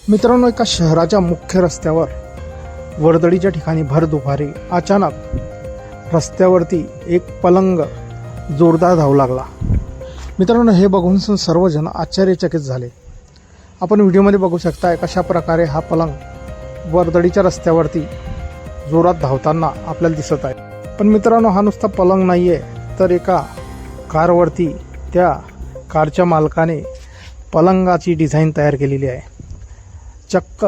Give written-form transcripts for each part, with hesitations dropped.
मित्रांनो, एका शहराच्या मुख्य रस्त्यावर वर्दळीच्या ठिकाणी भर दुपारी अचानक रस्त्यावरती एक पलंग जोरदार धावू लागला. मित्रांनो, हे बघून सर्वजण आश्चर्यचकित झाले. आपण व्हिडिओमध्ये बघू शकताय कशा प्रकारे हा पलंग वर्दळीच्या रस्त्यावरती जोरात धावताना आपल्याला दिसत आहे. पण मित्रांनो, हा नुसता पलंग नाही आहे, तर एका कारवरती त्या कारच्या मालकाने पलंगाची डिझाईन तयार केलेली आहे. चक्क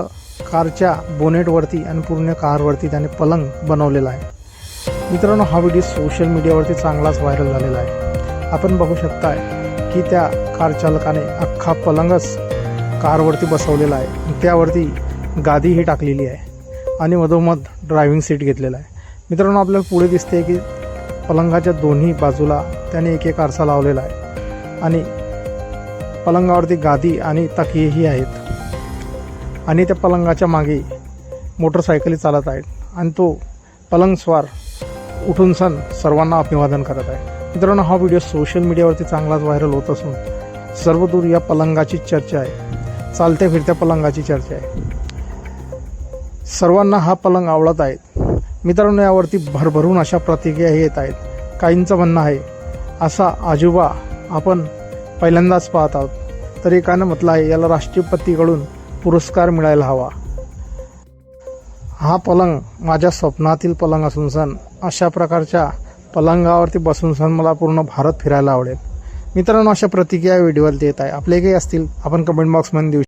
कारच्या बोनेटवरती आणि पूर्ण कारवरती त्याने पलंग बनवलेला आहे. मित्रांनो, हा व्हिडिओ सोशल मीडियावरती चांगलाच व्हायरल झालेला आहे. आपण बघू शकताय की त्या कार चालकाने अख्खा पलंगच कारवरती बसवलेला आहे. त्यावरती गादीही टाकलेली आहे आणि मधोमध ड्रायव्हिंग सीट घेतलेला आहे. मित्रांनो, आपल्याला पुढे दिसते की पलंगाच्या दोन्ही बाजूला त्याने एक आरसा लावलेला आहे आणि पलंगावरती गादी आणि तकियेही आहेत आणि त्या पलंगाच्या मागे मोटरसायकली चालत आहेत आणि तो पलंगस्वार उठून सर्वांना अभिवादन करत आहे. मित्रांनो, हा व्हिडिओ सोशल मीडियावरती चांगलाच व्हायरल होत असून सर्वदूर या पलंगाची चर्चा आहे. चालत्या फिरत्या पलंगाची चर्चा आहे. सर्वांना हा पलंग आवडत आहे. मित्रांनो, यावरती भरभरून अशा प्रतिक्रिया येत आहेत. काहींचं म्हणणं आहे असा आजोबा आपण पहिल्यांदाच पाहत आहोत, तर एकानं म्हटलं आहे याला राष्ट्रपतीकडून पुरस्कार मिळायला हवा. हा पलंग माझ्या स्वप्नातील पलंग असून अशा प्रकारच्या पलंगावरती बसून मला पूर्ण भारत फिरायला आवडेल. मित्रांनो, अशा प्रतिक्रिया व्हिडिओवर देत आहे. आपले काही असतील आपण कमेंट बॉक्समध्ये देऊ